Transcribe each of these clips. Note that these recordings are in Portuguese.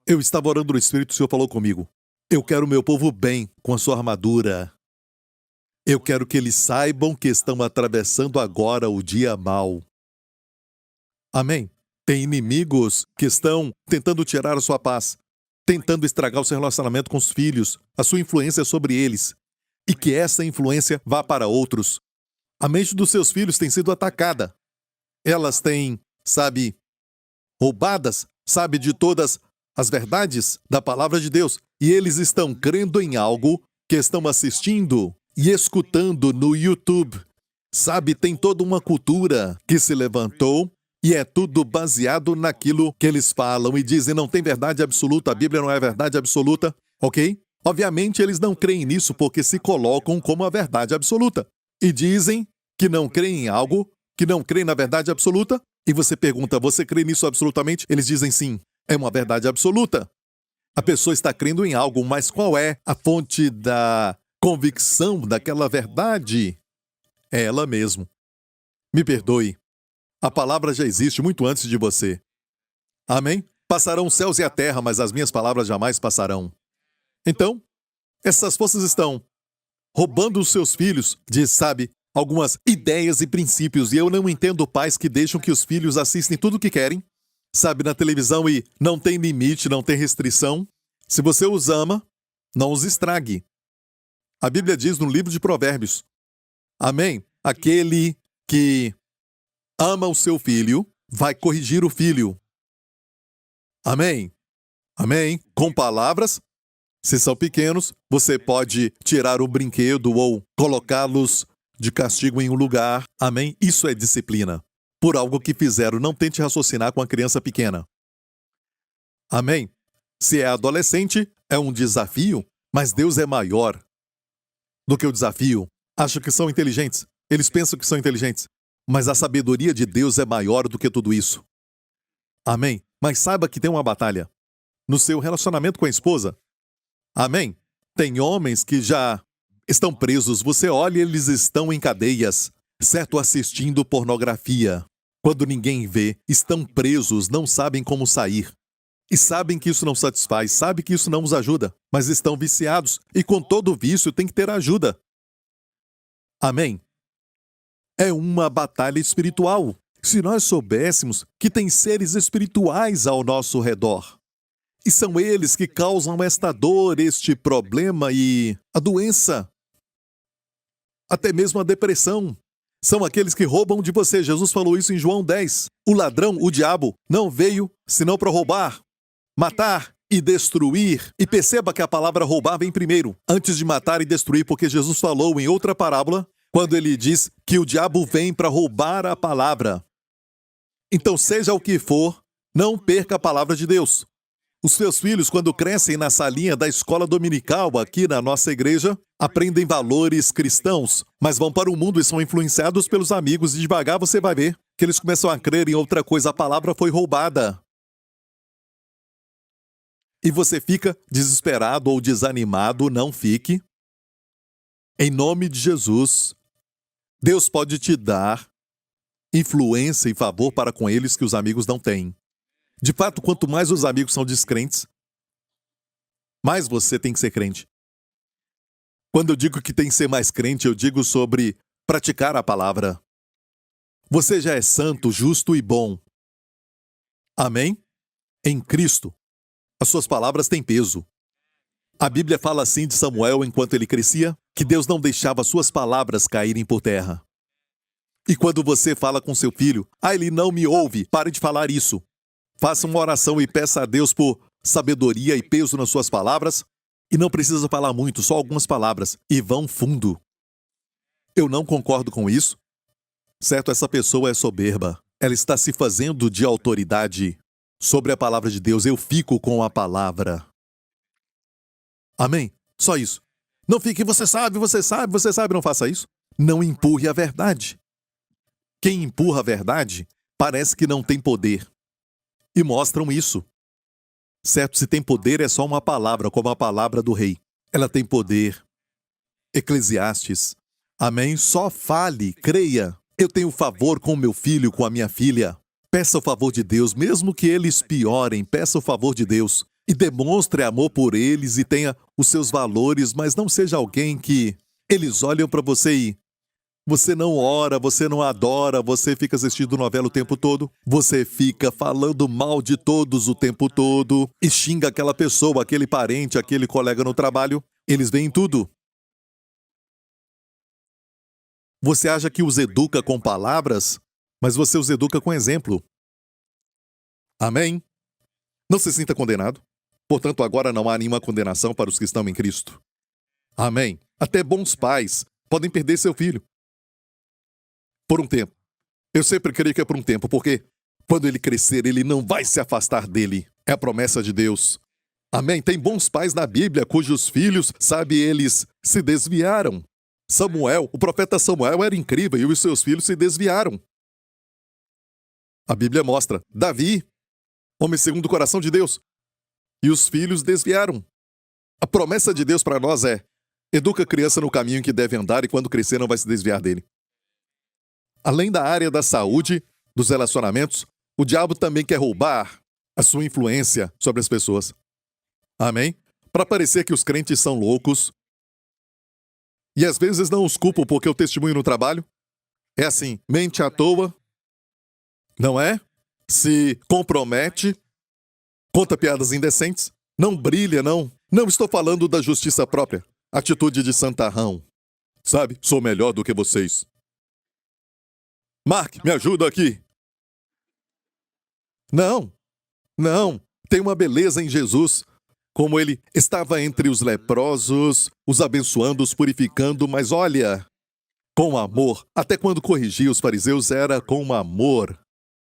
Eu estava orando no Espírito, o Senhor falou comigo. Eu quero o meu povo bem com a sua armadura. Eu quero que eles saibam que estão atravessando agora o dia mau. Amém? Tem inimigos que estão tentando tirar a sua paz, tentando estragar o seu relacionamento com os filhos, a sua influência sobre eles, e que essa influência vá para outros. A mente dos seus filhos tem sido atacada. Elas têm, roubadas, de todas as verdades da palavra de Deus. E eles estão crendo em algo que estão assistindo e escutando no YouTube. Tem toda uma cultura que se levantou e é tudo baseado naquilo que eles falam e dizem não tem verdade absoluta, a Bíblia não é verdade absoluta, ok? Obviamente eles não creem nisso porque se colocam como a verdade absoluta. E dizem que não creem em algo, que não creem na verdade absoluta, e você pergunta, você crê nisso absolutamente? Eles dizem sim, é uma verdade absoluta. A pessoa está crendo em algo, mas qual é a fonte da convicção daquela verdade? É ela mesmo. Me perdoe. A palavra já existe muito antes de você. Amém? Passarão os céus e a terra, mas as minhas palavras jamais passarão. Então, essas forças estão roubando os seus filhos de, algumas ideias e princípios. E eu não entendo pais que deixam que os filhos assistem tudo o que querem, na televisão e não tem limite, não tem restrição. Se você os ama, não os estrague. A Bíblia diz no livro de Provérbios, amém? Aquele que ama o seu filho vai corrigir o filho. Amém? Amém? Com palavras, se são pequenos, você pode tirar o brinquedo ou colocá-los de castigo em um lugar. Amém? Isso é disciplina. Por algo que fizeram, não tente raciocinar com a criança pequena. Amém? Se é adolescente, é um desafio, mas Deus é maior do que o desafio. Acham que são inteligentes. Eles pensam que são inteligentes. Mas a sabedoria de Deus é maior do que tudo isso. Amém? Mas saiba que tem uma batalha no seu relacionamento com a esposa. Amém? Tem homens que já estão presos. Você olha, eles estão em cadeias, assistindo pornografia. Quando ninguém vê, estão presos, não sabem como sair. E sabem que isso não satisfaz, sabem que isso não os ajuda, mas estão viciados. E com todo vício tem que ter ajuda. Amém? É uma batalha espiritual. Se nós soubéssemos que tem seres espirituais ao nosso redor, e são eles que causam esta dor, este problema e a doença, até mesmo a depressão, são aqueles que roubam de você. Jesus falou isso em João 10. O ladrão, o diabo, não veio senão para roubar, matar e destruir. E perceba que a palavra roubar vem primeiro, antes de matar e destruir, porque Jesus falou em outra parábola, quando ele diz que o diabo vem para roubar a palavra. Então, seja o que for, não perca a palavra de Deus. Os seus filhos, quando crescem na salinha da escola dominical aqui na nossa igreja, aprendem valores cristãos, mas vão para o mundo e são influenciados pelos amigos e devagar você vai ver que eles começam a crer em outra coisa. A palavra foi roubada. E você fica desesperado ou desanimado, não fique. Em nome de Jesus, Deus pode te dar influência e favor para com eles que os amigos não têm. De fato, quanto mais os amigos são descrentes, mais você tem que ser crente. Quando eu digo que tem que ser mais crente, eu digo sobre praticar a palavra. Você já é santo, justo e bom. Amém? Em Cristo, as suas palavras têm peso. A Bíblia fala assim de Samuel enquanto ele crescia, que Deus não deixava suas palavras caírem por terra. E quando você fala com seu filho, ele não me ouve, pare de falar isso. Faça uma oração e peça a Deus por sabedoria e peso nas suas palavras. E não precisa falar muito, só algumas palavras. E vão fundo. Eu não concordo com isso. Essa pessoa é soberba. Ela está se fazendo de autoridade sobre a palavra de Deus. Eu fico com a palavra. Amém? Só isso. Não fique, você sabe, não faça isso. Não empurre a verdade. Quem empurra a verdade parece que não tem poder. E mostram isso. Se tem poder é só uma palavra, como a palavra do rei. Ela tem poder. Eclesiastes. Amém? Só fale, creia. Eu tenho favor com meu filho, com a minha filha. Peça o favor de Deus, mesmo que eles piorem, peça o favor de Deus. E demonstre amor por eles e tenha os seus valores, mas não seja alguém que eles olham para você e você não ora, você não adora, você fica assistindo novela o tempo todo, você fica falando mal de todos o tempo todo e xinga aquela pessoa, aquele parente, aquele colega no trabalho. Eles veem tudo. Você acha que os educa com palavras, mas você os educa com exemplo. Amém? Não se sinta condenado. Portanto, agora não há nenhuma condenação para os que estão em Cristo. Amém? Até bons pais podem perder seu filho. Por um tempo. Eu sempre creio que é por um tempo, porque quando ele crescer, ele não vai se afastar dele. É a promessa de Deus. Amém? Tem bons pais na Bíblia cujos filhos, sabe, eles se desviaram. Samuel, o profeta Samuel era incrível e os seus filhos se desviaram. A Bíblia mostra Davi, homem segundo o coração de Deus, e os filhos desviaram. A promessa de Deus para nós é: educa a criança no caminho em que deve andar e quando crescer não vai se desviar dele. Além da área da saúde, dos relacionamentos, o diabo também quer roubar a sua influência sobre as pessoas. Amém? Para parecer que os crentes são loucos. E às vezes não os culpo porque o testemunho no trabalho é assim, mente à toa, não é? Se compromete, conta piadas indecentes, não brilha, não. Não estou falando da justiça própria, atitude de santarrão. Sabe, sou melhor do que vocês. Mark, me ajuda aqui. Não, tem uma beleza em Jesus. Como ele estava entre os leprosos, os abençoando, os purificando, mas olha, com amor. Até quando corrigia os fariseus era com amor.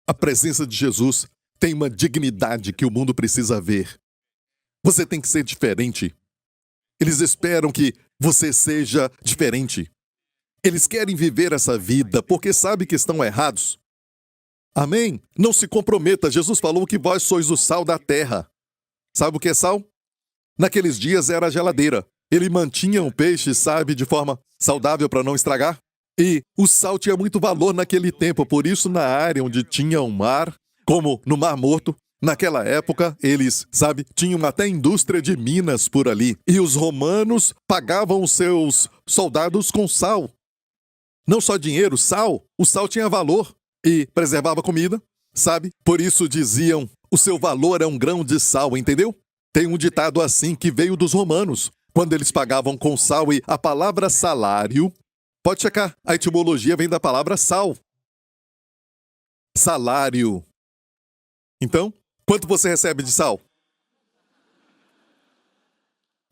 A presença de Jesus tem uma dignidade que o mundo precisa ver. Você tem que ser diferente. Eles esperam que você seja diferente. Eles querem viver essa vida porque sabem que estão errados. Amém? Não se comprometa. Jesus falou que vós sois o sal da terra. Sabe o que é sal? Naqueles dias era a geladeira. Ele mantinha um peixe, sabe, de forma saudável para não estragar. E o sal tinha muito valor naquele tempo, por isso na área onde tinha um mar, como no Mar Morto, naquela época eles, sabe, tinham até indústria de minas por ali. E os romanos pagavam os seus soldados com sal. Não só dinheiro, sal. O sal tinha valor e preservava a comida, sabe? Por isso diziam, o seu valor é um grão de sal, entendeu? Tem um ditado assim que veio dos romanos, quando eles pagavam com sal e a palavra salário, pode checar, a etimologia vem da palavra sal. Salário. Então, quanto você recebe de sal?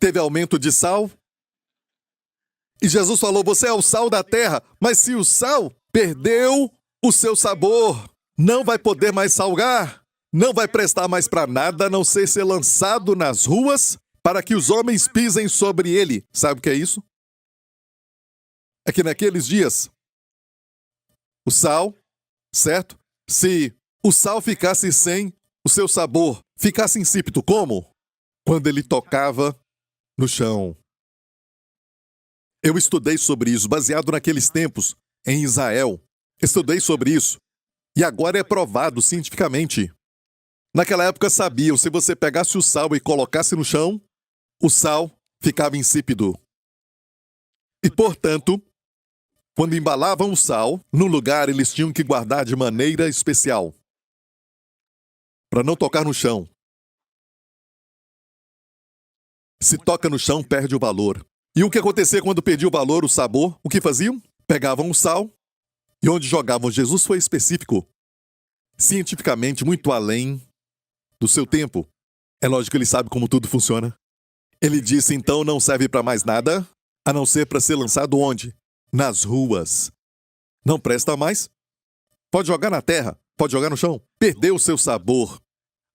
Teve aumento de sal? E Jesus falou, você é o sal da terra, mas se o sal perdeu o seu sabor, não vai poder mais salgar. Não vai prestar mais para nada a não ser lançado nas ruas para que os homens pisem sobre ele. Sabe o que é isso? É que naqueles dias, o sal, certo? Se o sal ficasse sem o seu sabor, ficasse insípido, como? Quando ele tocava no chão. Eu estudei sobre isso, baseado naqueles tempos, em Israel. Estudei sobre isso. E agora é provado cientificamente. Naquela época sabiam, se você pegasse o sal e colocasse no chão, o sal ficava insípido. E, portanto, quando embalavam o sal, no lugar eles tinham que guardar de maneira especial, para não tocar no chão. Se toca no chão, perde o valor. E o que acontecia quando perdia o valor, o sabor? O que faziam? Pegavam o sal e onde jogavam. Jesus foi específico, cientificamente, muito além do seu tempo. É lógico que ele sabe como tudo funciona. Ele disse, então, não serve para mais nada, a não ser para ser lançado onde? Nas ruas. Não presta mais? Pode jogar na terra, pode jogar no chão. Perdeu o seu sabor,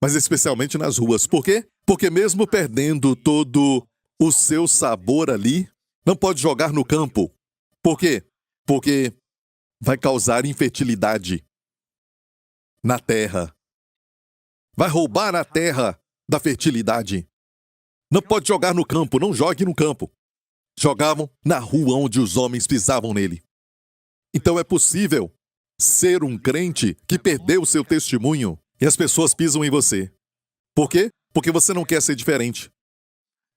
mas especialmente nas ruas. Por quê? Porque mesmo perdendo todo o seu sabor ali, não pode jogar no campo. Por quê? Porque vai causar infertilidade na terra. Vai roubar a terra da fertilidade. Não pode jogar no campo, não jogue no campo. Jogavam na rua onde os homens pisavam nele. Então é possível ser um crente que perdeu o seu testemunho e as pessoas pisam em você. Por quê? porque você não quer ser diferente.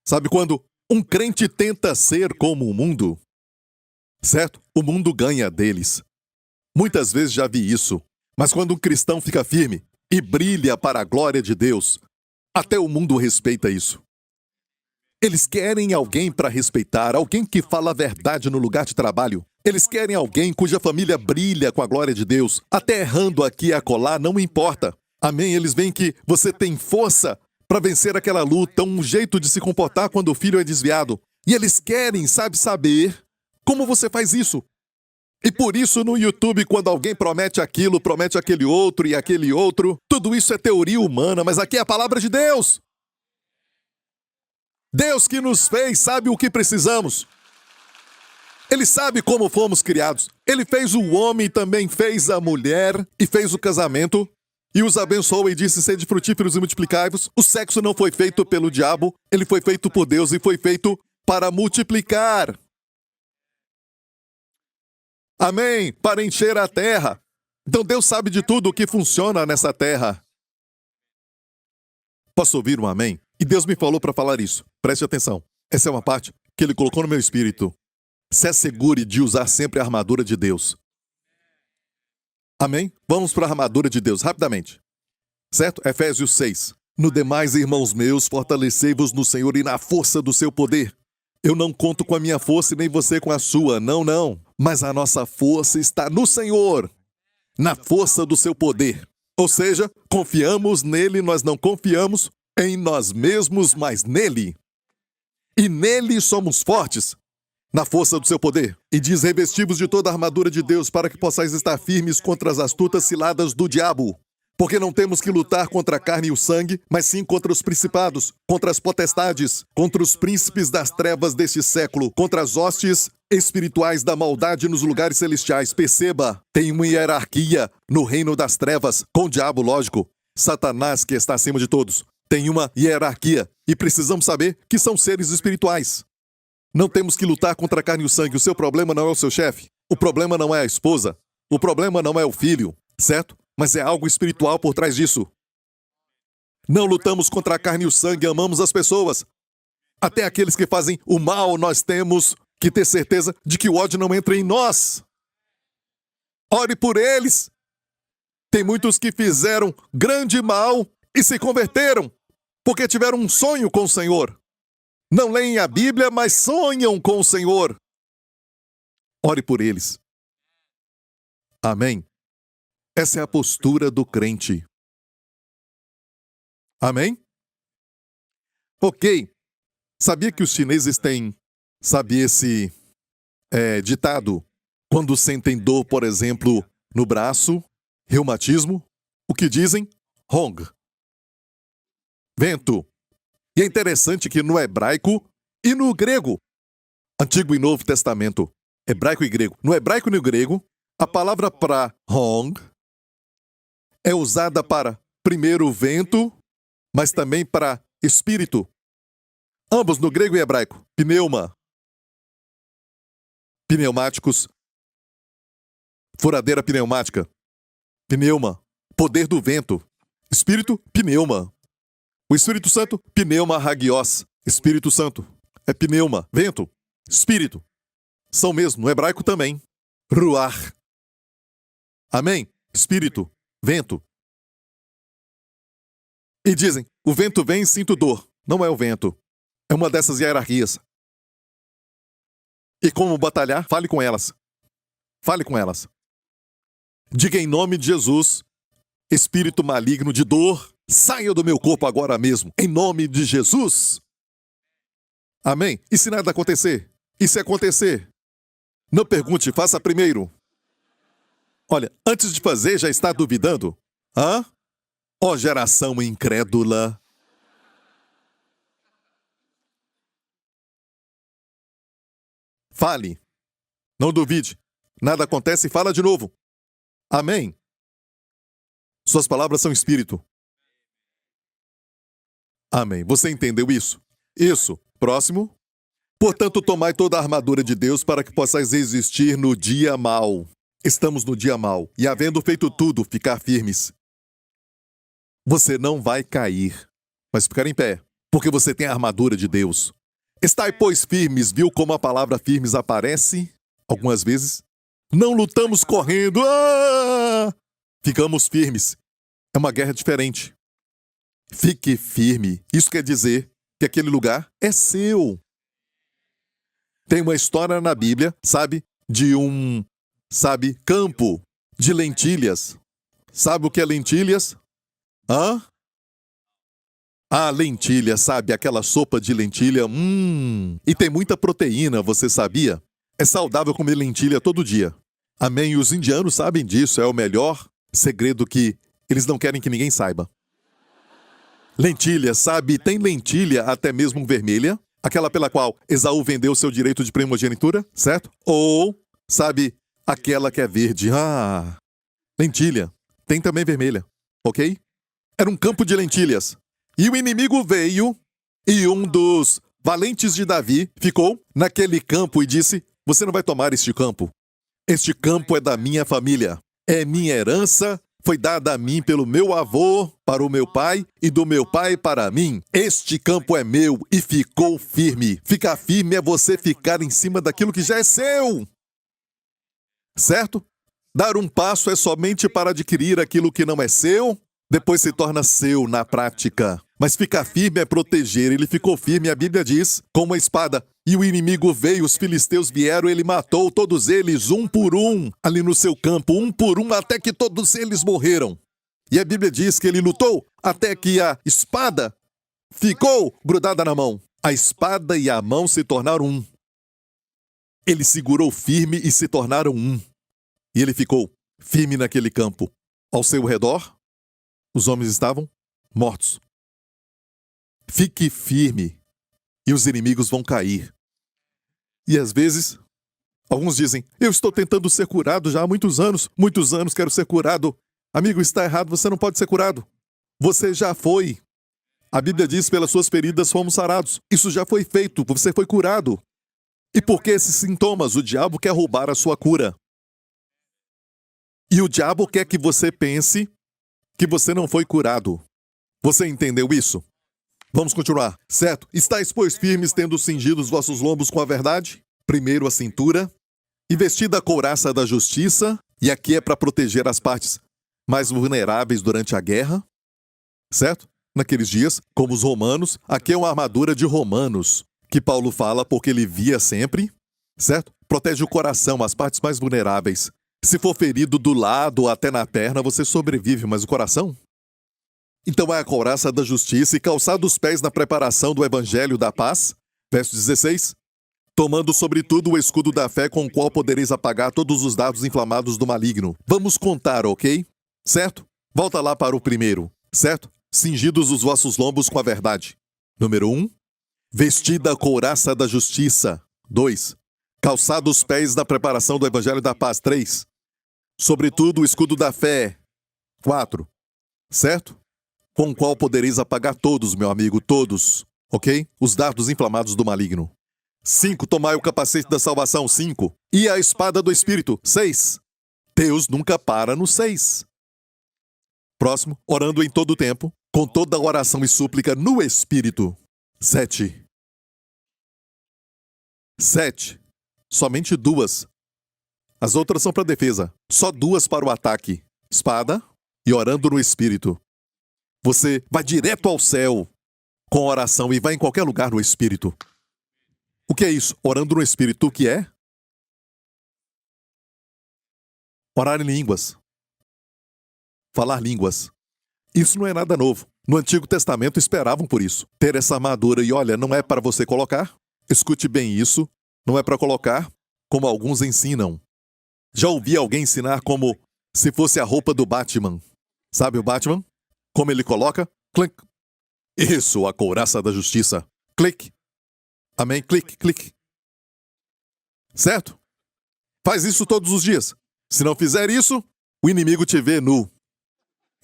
Sabe quando um crente tenta ser como o mundo? Certo? O mundo ganha deles. Muitas vezes já vi isso. Mas quando um cristão fica firme e brilha para a glória de Deus, até o mundo respeita isso. Eles querem alguém para respeitar, alguém que fala a verdade no lugar de trabalho. Eles querem alguém cuja família brilha com a glória de Deus. Até errando aqui e acolá, não importa. Amém? Eles veem que você tem força para vencer aquela luta, um jeito de se comportar quando o filho é desviado. E eles querem, saber como você faz isso. E por isso no YouTube, quando alguém promete aquilo, promete aquele outro e aquele outro, tudo isso é teoria humana, mas aqui é a palavra de Deus. Deus que nos fez sabe o que precisamos. Ele sabe como fomos criados. Ele fez o homem, também fez a mulher e fez o casamento. E os abençoou e disse, sede frutíferos e multiplicai-vos. O sexo não foi feito pelo diabo, ele foi feito por Deus e foi feito para multiplicar. Amém? Para encher a terra. Então Deus sabe de tudo o que funciona nessa terra. Posso ouvir um amém? E Deus me falou para falar isso. Preste atenção. Essa é uma parte que Ele colocou no meu espírito. Se assegure de usar sempre a armadura de Deus. Amém? Vamos para a armadura de Deus, rapidamente. Certo? Efésios 6. No demais, irmãos meus, fortalecei-vos no Senhor e na força do seu poder. Eu não conto com a minha força e nem você com a sua. Não. Mas a nossa força está no Senhor. Na força do seu poder. Ou seja, confiamos nele, nós não confiamos em nós mesmos, mas nele. E nele somos fortes, na força do seu poder. E diz, revestivos de toda a armadura de Deus, para que possais estar firmes contra as astutas ciladas do diabo. Porque não temos que lutar contra a carne e o sangue, mas sim contra os principados, contra as potestades, contra os príncipes das trevas deste século, contra as hostes espirituais da maldade nos lugares celestiais. Perceba, tem uma hierarquia no reino das trevas, com o diabo, lógico. Satanás, que está acima de todos, tem uma hierarquia e precisamos saber que são seres espirituais. Não temos que lutar contra a carne e o sangue. O seu problema não é o seu chefe. O problema não é a esposa. O problema não é o filho, certo? Mas é algo espiritual por trás disso. Não lutamos contra a carne e o sangue, amamos as pessoas. Até aqueles que fazem o mal, nós temos que ter certeza de que o ódio não entra em nós. Ore por eles. Tem muitos que fizeram grande mal e se converteram, porque tiveram um sonho com o Senhor. Não leem a Bíblia, mas sonham com o Senhor. Ore por eles. Amém? Essa é a postura do crente. Amém? Ok. Sabia que os chineses têm, esse ditado? Quando sentem dor, por exemplo, no braço, reumatismo, o que dizem? Hong. Vento. E é interessante que no hebraico e no grego, Antigo e Novo Testamento, hebraico e grego, no hebraico e no grego, a palavra para Hong é usada para, primeiro, vento, mas também para espírito. Ambos no grego e hebraico. Pneuma. Pneumáticos. Furadeira pneumática. Pneuma. Poder do vento. Espírito, pneuma. O Espírito Santo, pneuma hagios. Espírito Santo. É pneuma, vento, espírito. São mesmo, no hebraico também. Ruach. Amém? Espírito, vento. E dizem, o vento vem e sinto dor. Não é o vento. É uma dessas hierarquias. E como batalhar? Fale com elas. Fale com elas. Diga em nome de Jesus, espírito maligno de dor, saia do meu corpo agora mesmo, em nome de Jesus. Amém? E se nada acontecer? E se acontecer? Não pergunte, faça primeiro. Olha, antes de fazer, já está duvidando? Hã? Ó geração incrédula. Fale. Não duvide. Nada acontece, fala de novo. Amém? Suas palavras são espírito. Amém. Você entendeu isso? Isso. Próximo. Portanto, tomai toda a armadura de Deus para que possais resistir no dia mau. Estamos no dia mau. E havendo feito tudo, ficar firmes. Você não vai cair. mas ficar em pé, porque você tem a armadura de Deus. Estai, pois, firmes. Viu como a palavra firmes aparece algumas vezes? Não lutamos correndo. Ficamos firmes. É uma guerra diferente. Fique firme. Isso quer dizer que aquele lugar é seu. Tem uma história na Bíblia, de um, campo de lentilhas. Sabe o que é lentilhas? Lentilha, aquela sopa de lentilha. E tem muita proteína, você sabia? É saudável comer lentilha todo dia. Amém? E os indianos sabem disso, é o melhor segredo que eles não querem que ninguém saiba. Lentilha, tem lentilha até mesmo vermelha, aquela pela qual Esaú vendeu seu direito de primogenitura, certo? Ou, aquela que é verde. Lentilha. Tem também vermelha, ok? Era um campo de lentilhas. E o inimigo veio, e um dos valentes de Davi ficou naquele campo e disse: você não vai tomar este campo. Este campo é da minha família. É minha herança, foi dada a mim pelo meu avô para o meu pai e do meu pai para mim. Este campo é meu e ficou firme. Ficar firme é você ficar em cima daquilo que já é seu. Certo? Dar um passo é somente para adquirir aquilo que não é seu, depois se torna seu na prática. Mas ficar firme é proteger. Ele ficou firme, a Bíblia diz, com uma espada. E o inimigo veio, os filisteus vieram, ele matou todos eles, um por um, ali no seu campo, um por um, até que todos eles morreram. E a Bíblia diz que ele lutou até que a espada ficou grudada na mão. A espada e a mão se tornaram um. Ele segurou firme e se tornaram um. E ele ficou firme naquele campo. Ao seu redor, os homens estavam mortos. Fique firme e os inimigos vão cair. E às vezes, alguns dizem: eu estou tentando ser curado já há muitos anos quero ser curado. Amigo, está errado, você não pode ser curado. Você já foi. A Bíblia diz: pelas suas feridas fomos sarados. Isso já foi feito, você foi curado. E por que esses sintomas? O diabo quer roubar a sua cura. E o diabo quer que você pense que você não foi curado. Você entendeu isso? Vamos continuar, certo? Estais, pois, firmes, tendo cingido os vossos lombos com a verdade, primeiro a cintura, e vestida a couraça da justiça, e aqui é para proteger as partes mais vulneráveis durante a guerra, certo? Naqueles dias, como os romanos, aqui é uma armadura de romanos, que Paulo fala porque ele via sempre, certo? Protege o coração, as partes mais vulneráveis. Se for ferido do lado ou até na perna, você sobrevive, mas o coração? Então é a couraça da justiça e calçado os pés na preparação do evangelho da paz. Verso 16. Tomando sobretudo o escudo da fé com o qual podereis apagar todos os dardos inflamados do maligno. Vamos contar, ok? Certo? Volta lá para o primeiro, certo? Cingidos os vossos lombos com a verdade. Número 1. Vestida a couraça da justiça. 2. Calçado os pés na preparação do evangelho da paz. 3. Sobretudo o escudo da fé. 4. Certo? Com o qual podereis apagar todos, meu amigo, todos, ok? Os dardos inflamados do maligno. 5. Tomai o capacete da salvação. 5. E a espada do Espírito. 6. Deus nunca para no 6. Próximo. Orando em todo o tempo, com toda oração e súplica no Espírito. 7. 7. Somente 2. As outras são para defesa. Só 2 para o ataque. Espada e orando no Espírito. Você vai direto ao céu com oração e vai em qualquer lugar no Espírito. O que é isso? Orando no Espírito, o que é? Orar em línguas. Falar línguas. Isso não é nada novo. No Antigo Testamento esperavam por isso. Ter essa armadura e olha, não é para você colocar. Escute bem isso. Não é para colocar como alguns ensinam. Já ouvi alguém ensinar como se fosse a roupa do Batman. Sabe o Batman? Como ele coloca? Clique. Isso, a couraça da justiça. Clique. Amém? Clique, clique. Certo? Faz isso todos os dias. Se não fizer isso, o inimigo te vê nu.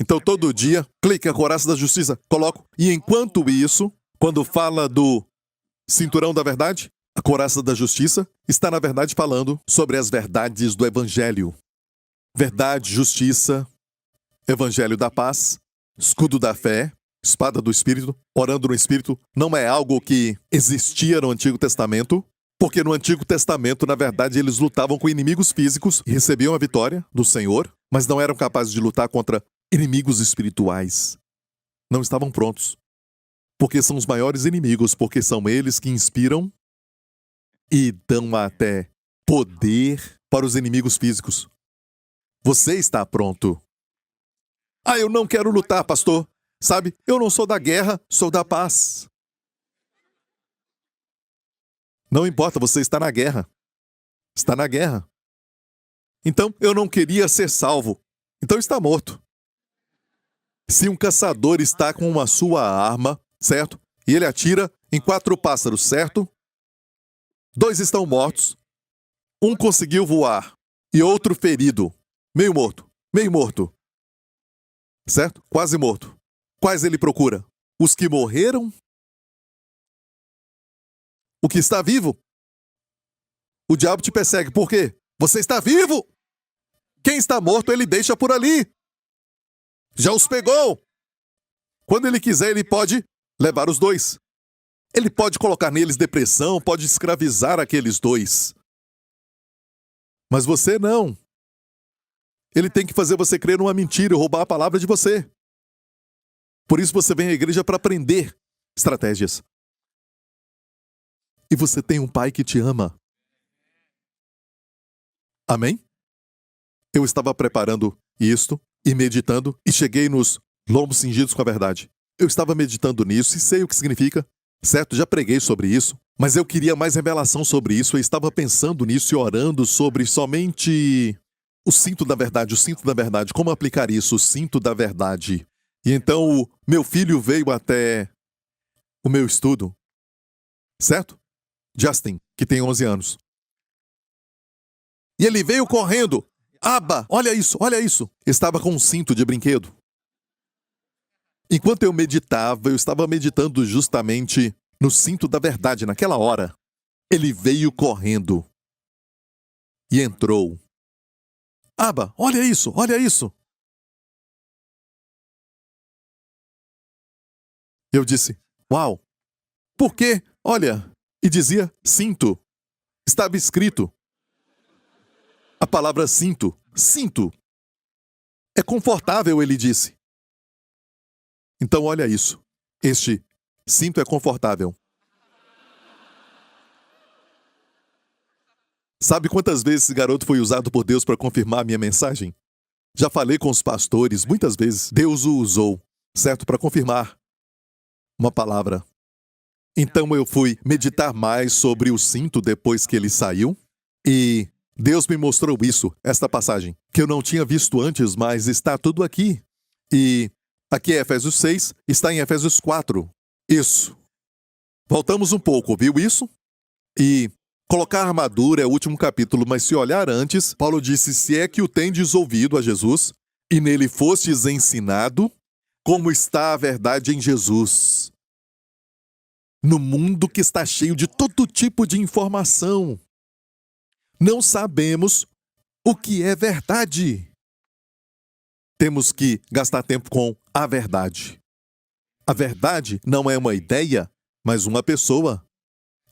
Então todo dia, clique a couraça da justiça, coloco. E enquanto isso, quando fala do cinturão da verdade, a couraça da justiça está na verdade falando sobre as verdades do evangelho. Verdade, justiça, evangelho da paz, escudo da fé, espada do Espírito, orando no Espírito, não é algo que existia no Antigo Testamento, porque no Antigo Testamento, na verdade, eles lutavam com inimigos físicos e recebiam a vitória do Senhor, mas não eram capazes de lutar contra inimigos espirituais. Não estavam prontos. Porque são os maiores inimigos, porque são eles que inspiram e dão até poder para os inimigos físicos. Você está pronto. Ah, eu não quero lutar, pastor. Sabe, eu não sou da guerra, sou da paz. Não importa, você está na guerra. Está na guerra. Então, eu não queria ser salvo. Então está morto. Se um caçador está com a sua arma, certo? E ele atira em 4 pássaros, certo? 2 estão mortos. Um conseguiu voar e outro ferido. Meio morto. Meio morto. Certo? Quase morto. Quais ele procura? Os que morreram? O que está vivo? O diabo te persegue. Por quê? Você está vivo! Quem está morto, ele deixa por ali. Já os pegou. Quando ele quiser, ele pode levar os 2. Ele pode colocar neles depressão, pode escravizar aqueles 2. Mas você não. Ele tem que fazer você crer numa mentira e roubar a palavra de você. Por isso você vem à igreja para aprender estratégias. E você tem um pai que te ama. Amém? Eu estava preparando isto e meditando e cheguei nos lombos cingidos com a verdade. Eu estava meditando nisso e sei o que significa, certo? Já preguei sobre isso, mas eu queria mais revelação sobre isso. Eu estava pensando nisso e orando sobre somente o cinto da verdade, o cinto da verdade. Como aplicar isso, o cinto da verdade? E então o meu filho veio até o meu estudo, certo? Justin, que tem 11 anos. E ele veio correndo. Aba, olha isso, olha isso. Estava com um cinto de brinquedo. Enquanto eu meditava, eu estava meditando justamente no cinto da verdade naquela hora. Ele veio correndo e entrou. Aba, olha isso, olha isso. Eu disse, uau, por quê? Olha, e dizia cinto. Estava escrito. A palavra cinto, cinto. É confortável, ele disse. Então olha isso. Este cinto é confortável. Sabe quantas vezes esse garoto foi usado por Deus para confirmar a minha mensagem? Já falei com os pastores, muitas vezes Deus o usou, certo? Para confirmar uma palavra. Então eu fui meditar mais sobre o cinto depois que ele saiu e Deus me mostrou isso, esta passagem, que eu não tinha visto antes, mas está tudo aqui. E aqui é Efésios 6, está em Efésios 4. Isso. Voltamos um pouco, viu isso? E colocar a armadura é o último capítulo, mas se olhar antes, Paulo disse, se é que o tendes ouvido a Jesus, e nele fostes ensinado, como está a verdade em Jesus. No mundo que está cheio de todo tipo de informação, não sabemos o que é verdade. Temos que gastar tempo com a verdade. A verdade não é uma ideia, mas uma pessoa.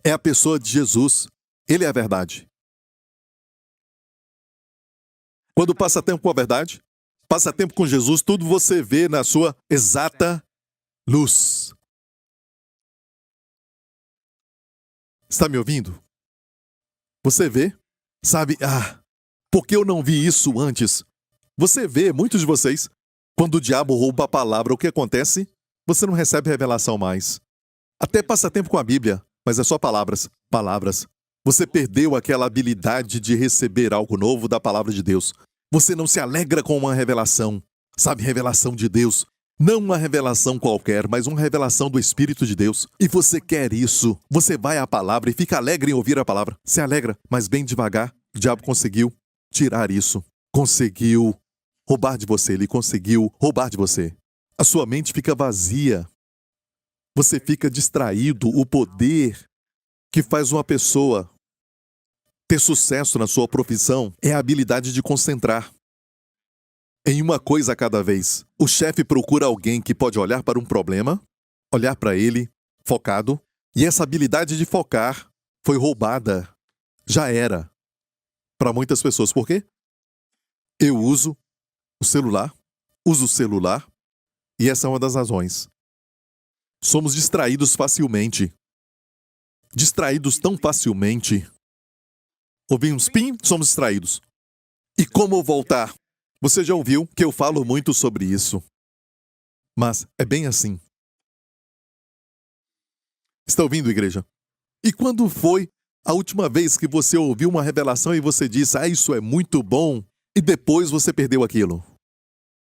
É a pessoa de Jesus. Ele é a verdade. Quando passa tempo com a verdade, passa tempo com Jesus, tudo você vê na sua exata luz. Está me ouvindo? Você vê? Sabe, por que eu não vi isso antes? Você vê, muitos de vocês, quando o diabo rouba a palavra, o que acontece? Você não recebe revelação mais. Até passa tempo com a Bíblia, mas é só palavras, palavras. Você perdeu aquela habilidade de receber algo novo da palavra de Deus. Você não se alegra com uma revelação. Sabe, revelação de Deus. Não uma revelação qualquer, mas uma revelação do Espírito de Deus. E você quer isso. Você vai à palavra e fica alegre em ouvir a palavra. Se alegra, mas bem devagar. O diabo conseguiu tirar isso. Conseguiu roubar de você. Ele conseguiu roubar de você. A sua mente fica vazia. Você fica distraído. O poder que faz uma pessoa ter sucesso na sua profissão é a habilidade de concentrar. em uma coisa a cada vez. O chefe procura alguém que pode olhar para um problema, olhar para ele, focado, e essa habilidade de focar foi roubada. Já era. Para muitas pessoas. Por quê? Eu uso o celular, e essa é uma das razões. Somos distraídos facilmente. Distraídos tão facilmente. Ouvimos pim, somos distraídos. E como voltar? Você já ouviu que eu falo muito sobre isso. Mas é bem assim. Está ouvindo, igreja? E quando foi a última vez que você ouviu uma revelação e você disse, isso é muito bom, e depois você perdeu aquilo?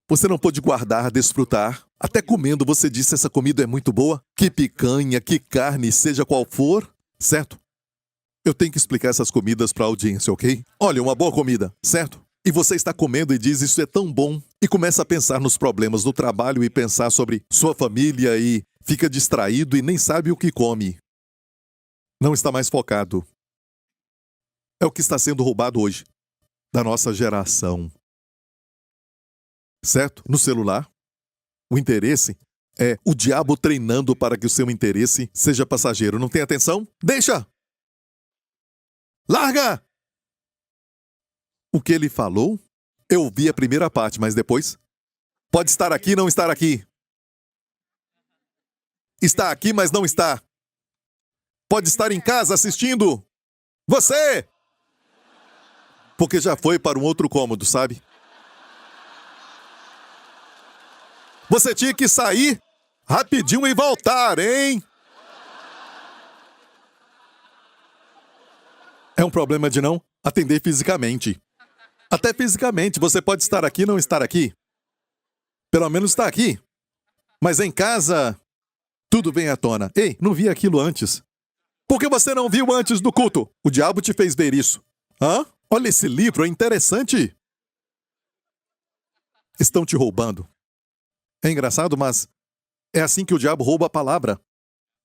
Você não pôde guardar, desfrutar. Até comendo você disse, essa comida é muito boa. Que picanha, que carne, seja qual for. Certo? Eu tenho que explicar essas comidas para a audiência, ok? Olha, uma boa comida, certo? E você está comendo e diz, isso é tão bom. E começa a pensar nos problemas do trabalho e pensar sobre sua família e fica distraído e nem sabe o que come. Não está mais focado. É o que está sendo roubado hoje, da nossa geração. Certo? No celular, o interesse é o diabo treinando para que o seu interesse seja passageiro. Não tem atenção? Deixa! Larga! O que ele falou? Eu ouvi a primeira parte, mas depois? Pode estar aqui, não estar aqui. Está aqui, mas não está. Pode estar em casa assistindo. Você! Porque já foi para um outro cômodo, sabe? Você tinha que sair rapidinho e voltar, hein? É um problema de não atender fisicamente. Até fisicamente, você pode estar aqui e não estar aqui. Pelo menos está aqui. Mas em casa, tudo vem à tona. Ei, não vi aquilo antes. Por que você não viu antes do culto? O diabo te fez ver isso. Hã? Olha esse livro, é interessante. Estão te roubando. É engraçado, mas é assim que o diabo rouba a palavra.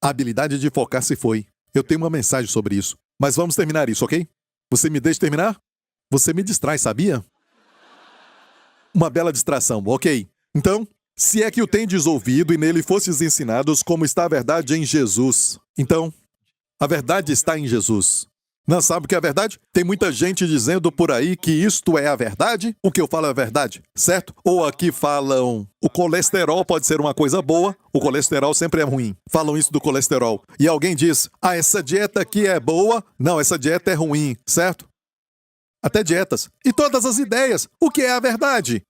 A habilidade de focar se foi. Eu tenho uma mensagem sobre isso. Mas vamos terminar isso, ok? Você me deixa terminar? Você me distrai, sabia? Uma bela distração, ok. Então, se é que o tendes ouvido e nele fostes ensinados como está a verdade em Jesus. Então, a verdade está em Jesus. Não sabe o que é a verdade? Tem muita gente dizendo por aí que isto é a verdade. O que eu falo é a verdade, certo? Ou aqui falam, o colesterol pode ser uma coisa boa, o colesterol sempre é ruim. Falam isso do colesterol. E alguém diz, essa dieta aqui é boa. Não, essa dieta é ruim, certo? Até dietas. E todas as ideias. O que é a verdade?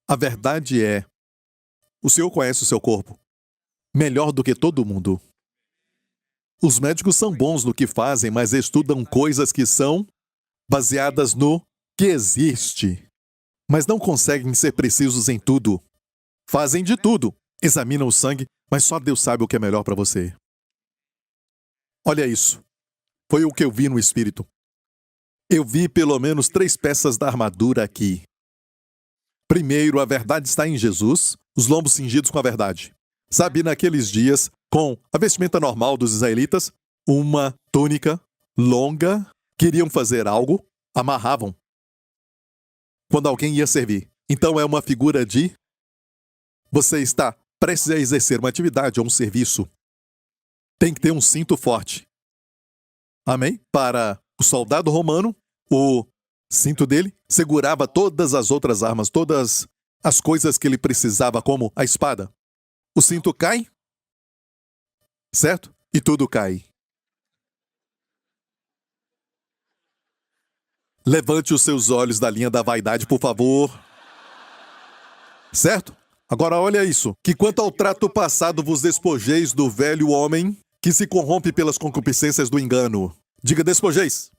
A verdade é, o Senhor conhece o seu corpo melhor do que todo mundo. Os médicos são bons no que fazem, mas estudam coisas que são baseadas no que existe. Mas não conseguem ser precisos em tudo. Fazem de tudo. Examinam o sangue, mas só Deus sabe o que é melhor para você. Olha isso. Foi o que eu vi no Espírito. Eu vi pelo menos 3 peças da armadura aqui. Primeiro, a verdade está em Jesus, os lombos cingidos com a verdade. Sabe, naqueles dias, com a vestimenta normal dos israelitas, uma túnica longa, queriam fazer algo, amarravam. Quando alguém ia servir. Então é uma figura de você está prestes a exercer uma atividade ou um serviço. Tem que ter um cinto forte. Amém? Para o soldado romano, o cinto dele segurava todas as outras armas, todas as coisas que ele precisava, como a espada. O cinto cai, certo? E tudo cai. Levante os seus olhos da linha da vaidade, por favor. Certo? Agora olha isso. Que quanto ao trato passado vos despojeis do velho homem que se corrompe pelas concupiscências do engano. Diga despojeis.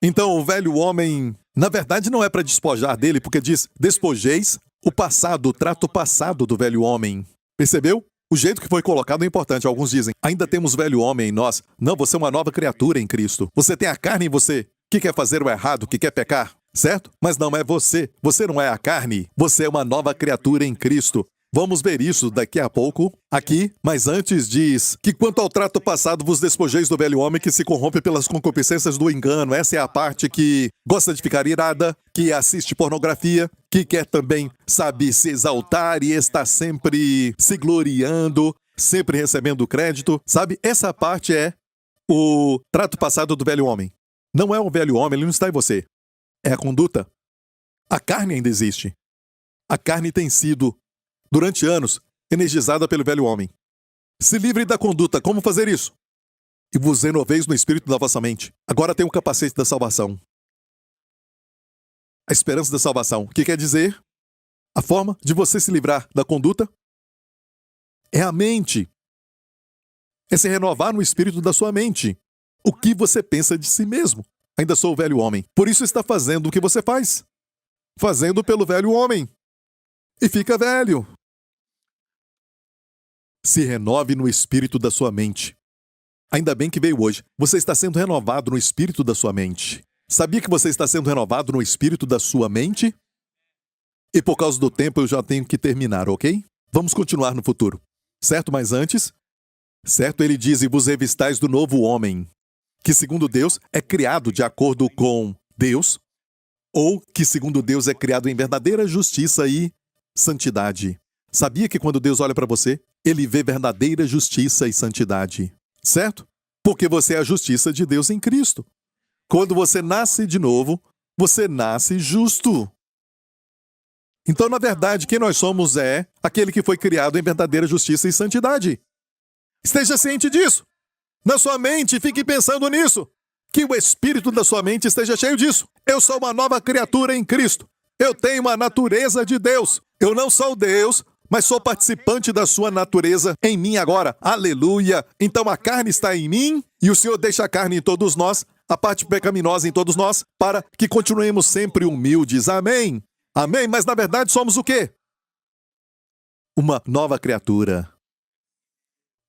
Então o velho homem, na verdade não é para despojar dele, porque diz despojeis o passado, o trato passado do velho homem. Percebeu? O jeito que foi colocado é importante. Alguns dizem, ainda temos velho homem em nós. Não, você é uma nova criatura em Cristo. Você tem a carne em você, que quer fazer o errado, que quer pecar, certo? Mas não é você. Você não é a carne. Você é uma nova criatura em Cristo. Vamos ver isso daqui a pouco, aqui, mas antes diz que quanto ao trato passado vos despojeis do velho homem que se corrompe pelas concupiscências do engano. Essa é a parte que gosta de ficar irada, que assiste pornografia, que quer também, sabe, se exaltar e está sempre se gloriando, sempre recebendo crédito, sabe? Essa parte é o trato passado do velho homem. Não é o velho homem, ele não está em você. É a conduta. A carne ainda existe. A carne tem sido, durante anos, energizada pelo velho homem. Se livre da conduta. Como fazer isso? E vos renoveis no espírito da vossa mente. Agora tem o capacete da salvação. A esperança da salvação. O que quer dizer? A forma de você se livrar da conduta é a mente. É se renovar no espírito da sua mente. O que você pensa de si mesmo. Ainda sou o velho homem. Por isso está fazendo o que você faz. Fazendo pelo velho homem. E fica velho. Se renove no espírito da sua mente. Ainda bem que veio hoje. Você está sendo renovado no espírito da sua mente. Sabia que você está sendo renovado no espírito da sua mente? E por causa do tempo eu já tenho que terminar, ok? Vamos continuar no futuro. Certo? Mas antes, certo, ele diz, e vos revistais do novo homem, que segundo Deus é criado de acordo com Deus, ou que segundo Deus é criado em verdadeira justiça e santidade. Sabia que quando Deus olha para você, ele vê verdadeira justiça e santidade, certo? Porque você é a justiça de Deus em Cristo. Quando você nasce de novo, você nasce justo. Então, na verdade, quem nós somos é aquele que foi criado em verdadeira justiça e santidade. Esteja ciente disso. Na sua mente, fique pensando nisso. Que o espírito da sua mente esteja cheio disso. Eu sou uma nova criatura em Cristo. Eu tenho a natureza de Deus. Eu não sou Deus, mas sou participante da sua natureza em mim agora. Aleluia! Então a carne está em mim e o Senhor deixa a carne em todos nós, a parte pecaminosa em todos nós, para que continuemos sempre humildes. Amém? Amém? Mas na verdade somos o quê? Uma nova criatura.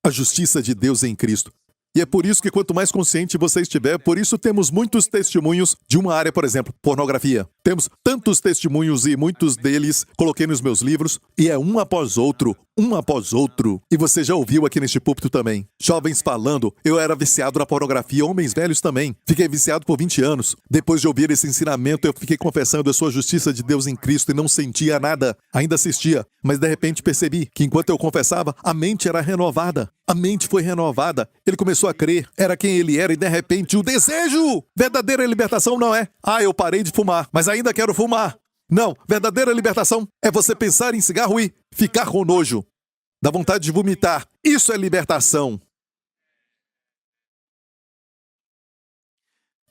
A justiça de Deus em Cristo. E é por isso que quanto mais consciente você estiver, por isso temos muitos testemunhos de uma área, por exemplo, pornografia. Temos tantos testemunhos e muitos deles coloquei nos meus livros e é um após outro. E você já ouviu aqui neste púlpito também. Jovens falando, eu era viciado na pornografia, homens velhos também. Fiquei viciado por 20 anos. Depois de ouvir esse ensinamento, eu fiquei confessando a sua justiça de Deus em Cristo e não sentia nada. Ainda assistia, mas de repente percebi que enquanto eu confessava, a mente era renovada. A mente foi renovada. Ele começou a crer, era quem ele era e de repente o desejo. Verdadeira libertação não é, eu parei de fumar, mas ainda quero fumar. Não, verdadeira libertação é você pensar em cigarro e ficar com nojo. Dá vontade de vomitar. Isso é libertação.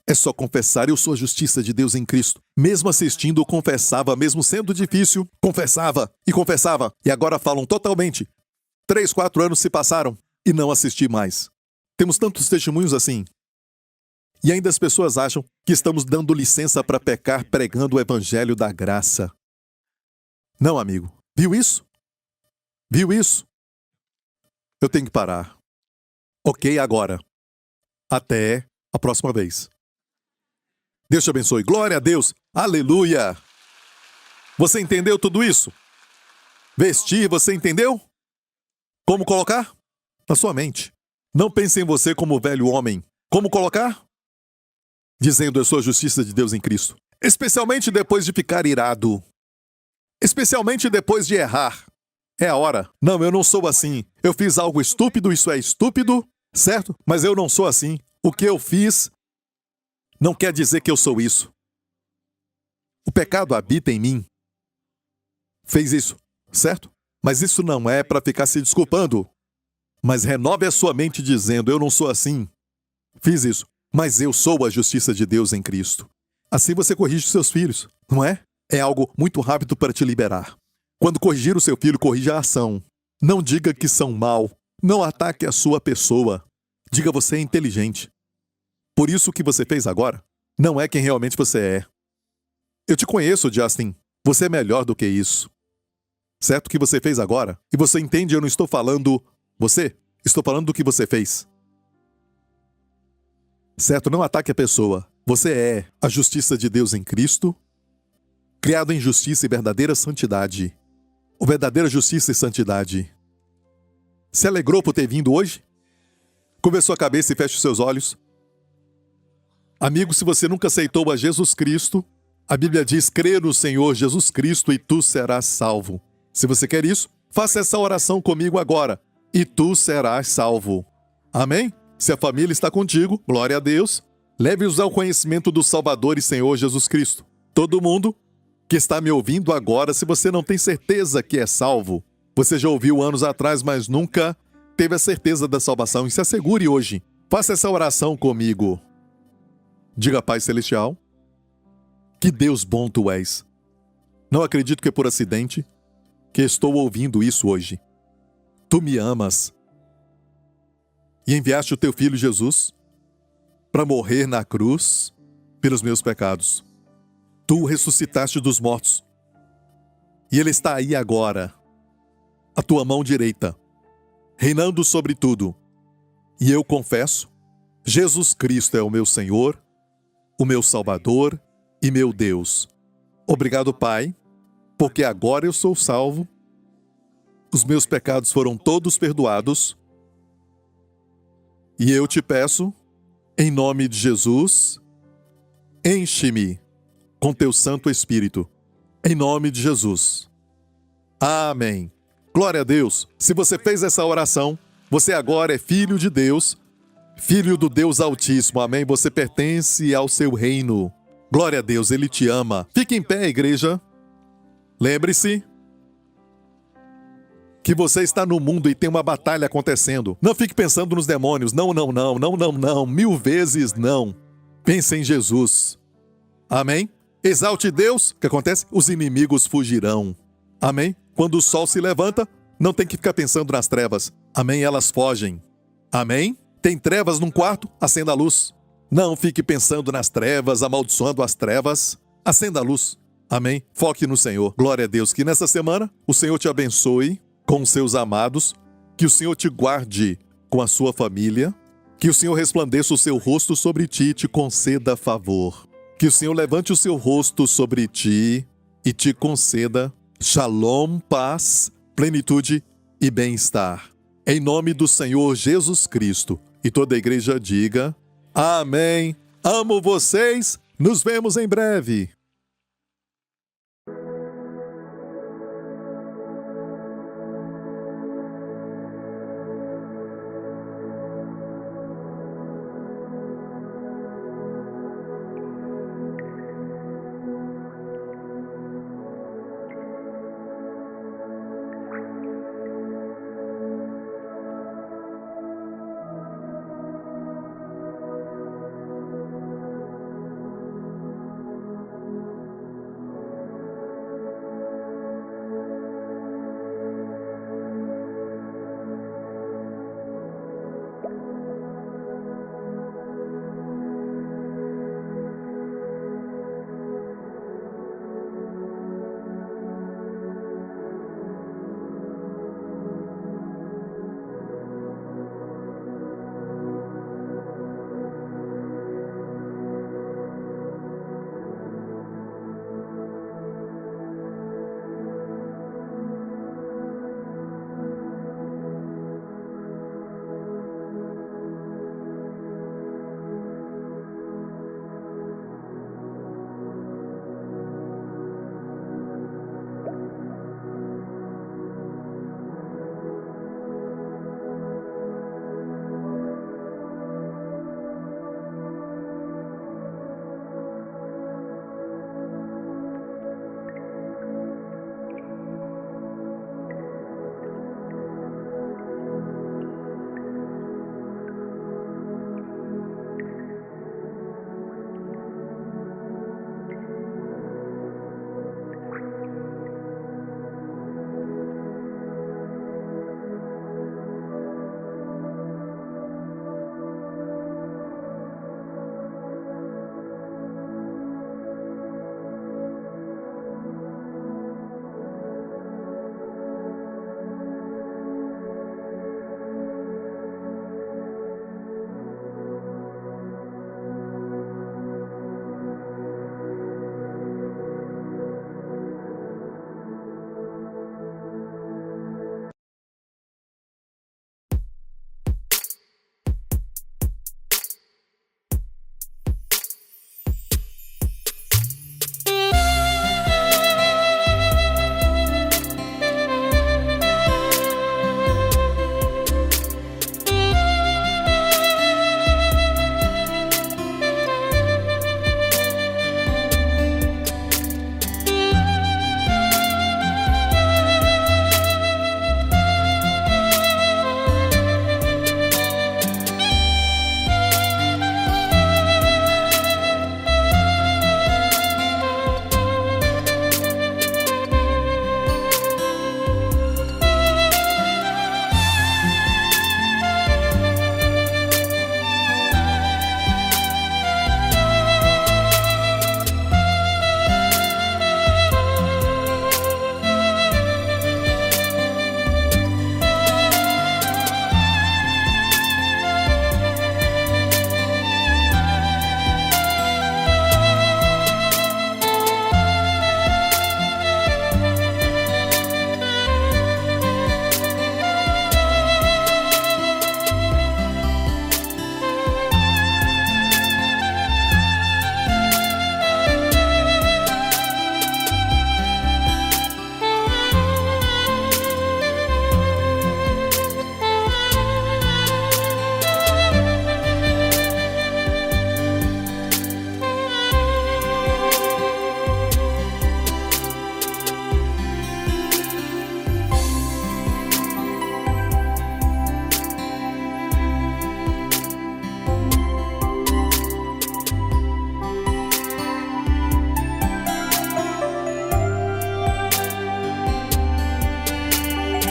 É só confessar, eu sou a justiça de Deus em Cristo. Mesmo assistindo, confessava, mesmo sendo difícil, confessava. E agora falam totalmente. 3, 4 anos se passaram e não assisti mais. Temos tantos testemunhos assim. E ainda as pessoas acham que estamos dando licença para pecar pregando o evangelho da graça. Não, amigo. Viu isso? Viu isso? Eu tenho que parar. Ok, agora. Até a próxima vez. Deus te abençoe. Glória a Deus. Aleluia. Você entendeu tudo isso? Vestir, você entendeu? Como colocar? Na sua mente. Não pense em você como velho homem. Como colocar? Dizendo, eu sou a justiça de Deus em Cristo. Especialmente depois de ficar irado. Especialmente depois de errar. É a hora. Não, eu não sou assim. Eu fiz algo estúpido, isso é estúpido, certo? Mas eu não sou assim. O que eu fiz não quer dizer que eu sou isso. O pecado habita em mim. Fez isso, certo? Mas isso não é para ficar se desculpando. Mas renove a sua mente dizendo, eu não sou assim. Fiz isso. Mas eu sou a justiça de Deus em Cristo. Assim você corrige seus filhos, não é? É algo muito rápido para te liberar. Quando corrigir o seu filho, corrija a ação. Não diga que são mal. Não ataque a sua pessoa. Diga você é inteligente. Por isso o que você fez agora não é quem realmente você é. Eu te conheço, Justin. Você é melhor do que isso. Certo o que você fez agora? E você entende, eu não estou falando você. Estou falando do que você fez. Certo? Não ataque a pessoa. Você é a justiça de Deus em Cristo, criado em justiça e verdadeira santidade. ou verdadeira justiça e santidade. Se alegrou por ter vindo hoje? Curva sua cabeça e feche os seus olhos. Amigo, se você nunca aceitou a Jesus Cristo, a Bíblia diz: crê no Senhor Jesus Cristo e tu serás salvo. Se você quer isso, faça essa oração comigo agora, e tu serás salvo. Amém? Se a família está contigo, glória a Deus, leve-os ao conhecimento do Salvador e Senhor Jesus Cristo. Todo mundo que está me ouvindo agora, se você não tem certeza que é salvo, você já ouviu anos atrás, mas nunca teve a certeza da salvação, e se assegure hoje. Faça essa oração comigo. Diga: Pai Celestial, que Deus bom Tu és. Não acredito que é por acidente que estou ouvindo isso hoje. Tu me amas e enviaste o Teu Filho Jesus para morrer na cruz pelos meus pecados. Tu o ressuscitaste dos mortos e Ele está aí agora, à Tua mão direita, reinando sobre tudo. E eu confesso: Jesus Cristo é o meu Senhor, o meu Salvador e meu Deus. Obrigado, Pai, porque agora eu sou salvo, os meus pecados foram todos perdoados, e eu te peço, em nome de Jesus, enche-me com Teu Santo Espírito, em nome de Jesus. Amém. Glória a Deus. Se você fez essa oração, você agora é filho de Deus, filho do Deus Altíssimo. Amém. Você pertence ao seu reino. Glória a Deus, Ele te ama. Fique em pé, igreja. Lembre-se que você está no mundo e tem uma batalha acontecendo. Não fique pensando nos demônios. Não. 1000 vezes não. Pense em Jesus. Amém? Exalte Deus. O que acontece? Os inimigos fugirão. Amém? Quando o sol se levanta, não tem que ficar pensando nas trevas. Amém? Elas fogem. Amém? Tem trevas num quarto? Acenda a luz. Não fique pensando nas trevas, amaldiçoando as trevas. Acenda a luz. Amém? Foque no Senhor. Glória a Deus. Que nessa semana o Senhor te abençoe com os seus amados. Que o Senhor te guarde com a sua família. Que o Senhor resplandeça o seu rosto sobre ti e te conceda favor. Que o Senhor levante o seu rosto sobre ti e te conceda shalom, paz, plenitude e bem-estar. Em nome do Senhor Jesus Cristo. E toda a igreja diga: amém. Amo vocês. Nos vemos em breve.